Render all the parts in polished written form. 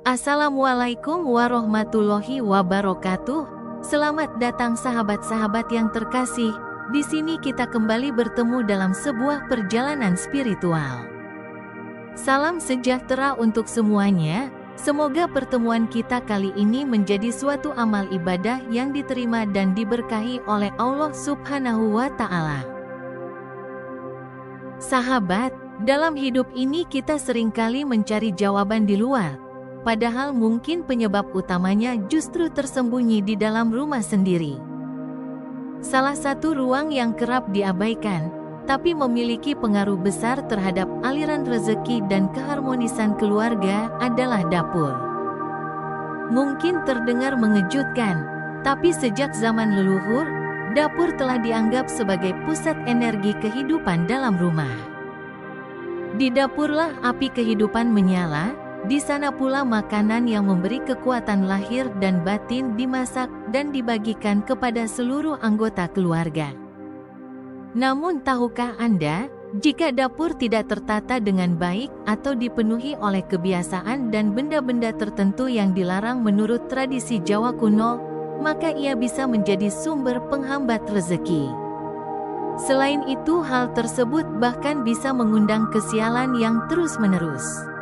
Assalamualaikum warahmatullahi wabarakatuh. Selamat datang sahabat-sahabat yang terkasih. Di sini kita kembali bertemu dalam sebuah perjalanan spiritual. Salam sejahtera untuk semuanya. Semoga pertemuan kita kali ini menjadi suatu amal ibadah yang diterima dan diberkahi oleh Allah Subhanahu wa Ta'ala. Sahabat, dalam hidup ini kita seringkali mencari jawaban di luar. Padahal mungkin penyebab utamanya justru tersembunyi di dalam rumah sendiri. Salah satu ruang yang kerap diabaikan, tapi memiliki pengaruh besar terhadap aliran rezeki dan keharmonisan keluarga adalah dapur. Mungkin terdengar mengejutkan, tapi sejak zaman leluhur, dapur telah dianggap sebagai pusat energi kehidupan dalam rumah. Di dapurlah api kehidupan menyala. Di sana pula makanan yang memberi kekuatan lahir dan batin dimasak dan dibagikan kepada seluruh anggota keluarga. Namun tahukah Anda, jika dapur tidak tertata dengan baik atau dipenuhi oleh kebiasaan dan benda-benda tertentu yang dilarang menurut tradisi Jawa kuno, maka ia bisa menjadi sumber penghambat rezeki. Selain itu, hal tersebut bahkan bisa mengundang kesialan yang terus-menerus.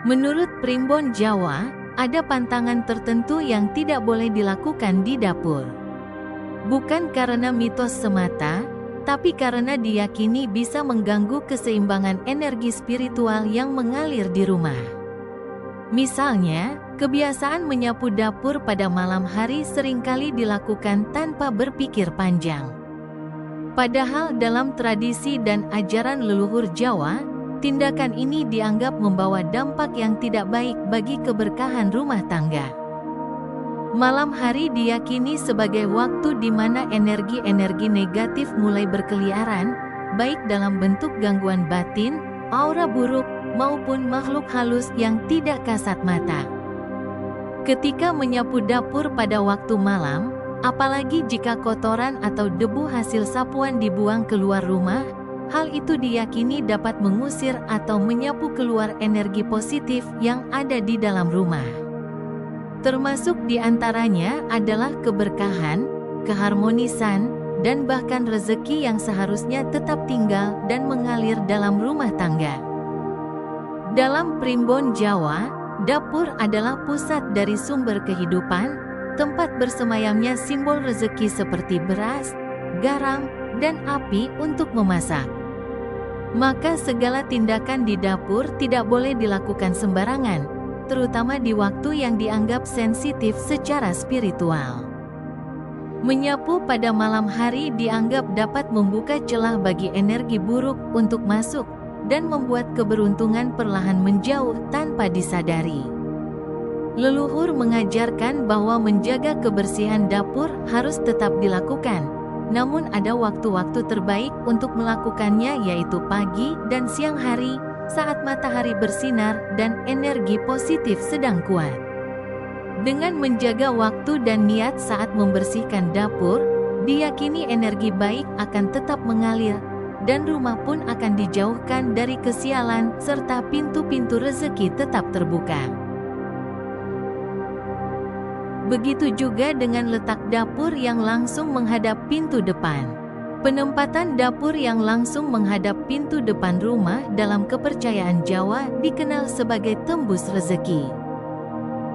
Menurut primbon Jawa, ada pantangan tertentu yang tidak boleh dilakukan di dapur. Bukan karena mitos semata, tapi karena diyakini bisa mengganggu keseimbangan energi spiritual yang mengalir di rumah. Misalnya, kebiasaan menyapu dapur pada malam hari seringkali dilakukan tanpa berpikir panjang. Padahal dalam tradisi dan ajaran leluhur Jawa, tindakan ini dianggap membawa dampak yang tidak baik bagi keberkahan rumah tangga. Malam hari diyakini sebagai waktu di mana energi-energi negatif mulai berkeliaran, baik dalam bentuk gangguan batin, aura buruk, maupun makhluk halus yang tidak kasat mata. Ketika menyapu dapur pada waktu malam, apalagi jika kotoran atau debu hasil sapuan dibuang keluar rumah, hal itu diyakini dapat mengusir atau menyapu keluar energi positif yang ada di dalam rumah. Termasuk di antaranya adalah keberkahan, keharmonisan, dan bahkan rezeki yang seharusnya tetap tinggal dan mengalir dalam rumah tangga. Dalam primbon Jawa, dapur adalah pusat dari sumber kehidupan, tempat bersemayamnya simbol rezeki seperti beras, garam, dan api untuk memasak. Maka segala tindakan di dapur tidak boleh dilakukan sembarangan, terutama di waktu yang dianggap sensitif secara spiritual. Menyapu pada malam hari dianggap dapat membuka celah bagi energi buruk untuk masuk dan membuat keberuntungan perlahan menjauh tanpa disadari. Leluhur mengajarkan bahwa menjaga kebersihan dapur harus tetap dilakukan. Namun ada waktu-waktu terbaik untuk melakukannya, yaitu pagi dan siang hari saat matahari bersinar dan energi positif sedang kuat. Dengan menjaga waktu dan niat saat membersihkan dapur, diyakini energi baik akan tetap mengalir dan rumah pun akan dijauhkan dari kesialan serta pintu-pintu rezeki tetap terbuka. Begitu juga dengan letak dapur yang langsung menghadap pintu depan. Penempatan dapur yang langsung menghadap pintu depan rumah dalam kepercayaan Jawa dikenal sebagai tembus rezeki.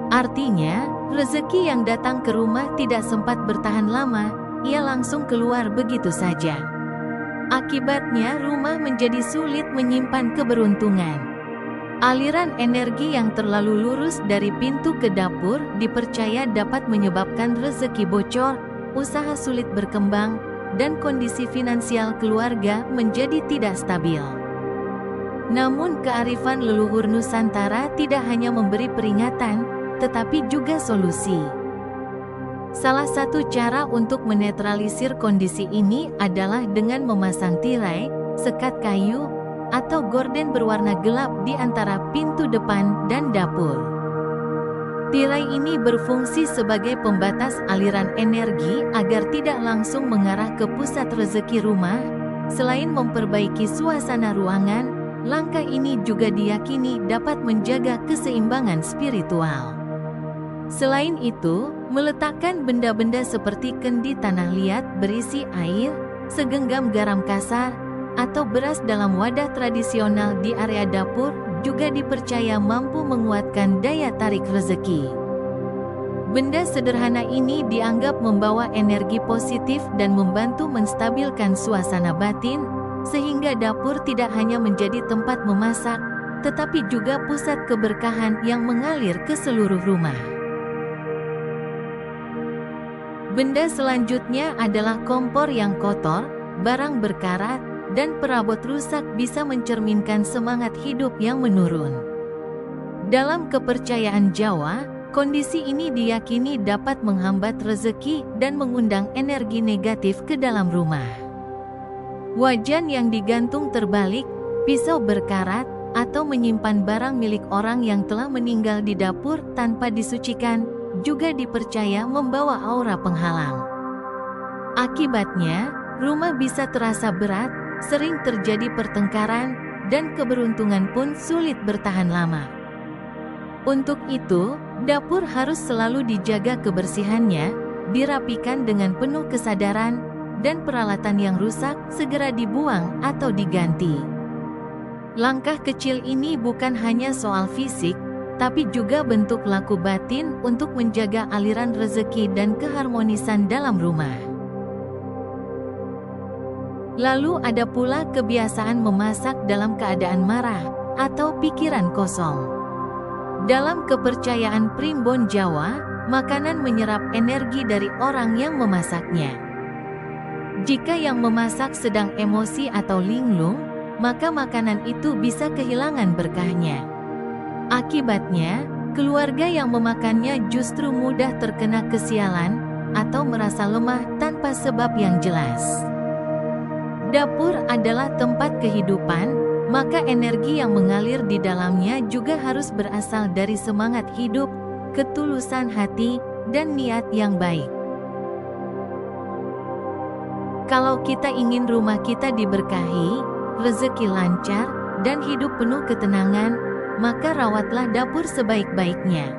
Artinya, rezeki yang datang ke rumah tidak sempat bertahan lama, ia langsung keluar begitu saja. Akibatnya, rumah menjadi sulit menyimpan keberuntungan. Aliran energi yang terlalu lurus dari pintu ke dapur dipercaya dapat menyebabkan rezeki bocor, usaha sulit berkembang, dan kondisi finansial keluarga menjadi tidak stabil. Namun kearifan leluhur Nusantara tidak hanya memberi peringatan, tetapi juga solusi. Salah satu cara untuk menetralisir kondisi ini adalah dengan memasang tirai, sekat kayu, atau gorden berwarna gelap di antara pintu depan dan dapur. Tirai ini berfungsi sebagai pembatas aliran energi agar tidak langsung mengarah ke pusat rezeki rumah. Selain memperbaiki suasana ruangan, Langkah ini juga diyakini dapat menjaga keseimbangan spiritual. Selain itu, meletakkan benda-benda seperti kendi tanah liat berisi air, segenggam garam kasar, atau beras dalam wadah tradisional di area dapur juga dipercaya mampu menguatkan daya tarik rezeki. Benda sederhana ini dianggap membawa energi positif dan membantu menstabilkan suasana batin, sehingga dapur tidak hanya menjadi tempat memasak, tetapi juga pusat keberkahan yang mengalir ke seluruh rumah. Benda selanjutnya adalah kompor yang kotor, barang berkarat, dan perabot rusak bisa mencerminkan semangat hidup yang menurun. Dalam kepercayaan Jawa, kondisi ini diyakini dapat menghambat rezeki dan mengundang energi negatif ke dalam rumah. Wajan yang digantung terbalik, pisau berkarat, atau menyimpan barang milik orang yang telah meninggal di dapur tanpa disucikan, juga dipercaya membawa aura penghalang. Akibatnya, rumah bisa terasa berat, sering terjadi pertengkaran, dan keberuntungan pun sulit bertahan lama. Untuk itu, dapur harus selalu dijaga kebersihannya, dirapikan dengan penuh kesadaran, dan peralatan yang rusak segera dibuang atau diganti. Langkah kecil ini bukan hanya soal fisik, tapi juga bentuk laku batin untuk menjaga aliran rezeki dan keharmonisan dalam rumah. Lalu ada pula kebiasaan memasak dalam keadaan marah atau pikiran kosong. Dalam kepercayaan primbon Jawa, makanan menyerap energi dari orang yang memasaknya. Jika yang memasak sedang emosi atau linglung, maka makanan itu bisa kehilangan berkahnya. Akibatnya, keluarga yang memakannya justru mudah terkena kesialan atau merasa lemah tanpa sebab yang jelas. Dapur adalah tempat kehidupan, maka energi yang mengalir di dalamnya juga harus berasal dari semangat hidup, ketulusan hati, dan niat yang baik. Kalau kita ingin rumah kita diberkahi, rezeki lancar, dan hidup penuh ketenangan, maka rawatlah dapur sebaik-baiknya.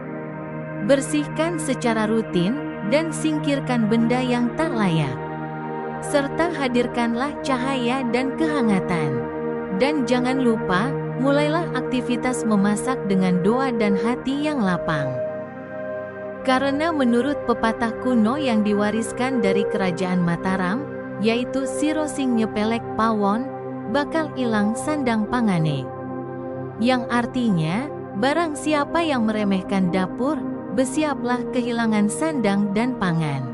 Bersihkan secara rutin, dan singkirkan benda yang tak layak. Serta hadirkanlah cahaya dan kehangatan. Dan jangan lupa, mulailah aktivitas memasak dengan doa dan hati yang lapang. Karena menurut pepatah kuno yang diwariskan dari kerajaan Mataram, yaitu siro sing nyepelek pawon, bakal ilang sandang pangane. Yang artinya, barang siapa yang meremehkan dapur, bersiaplah kehilangan sandang dan pangan.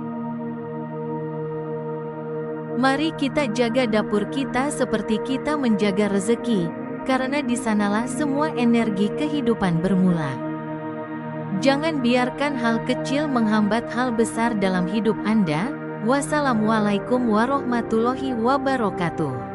Mari kita jaga dapur kita seperti kita menjaga rezeki, karena di sanalah semua energi kehidupan bermula. Jangan biarkan hal kecil menghambat hal besar dalam hidup Anda. Wassalamualaikum warahmatullahi wabarakatuh.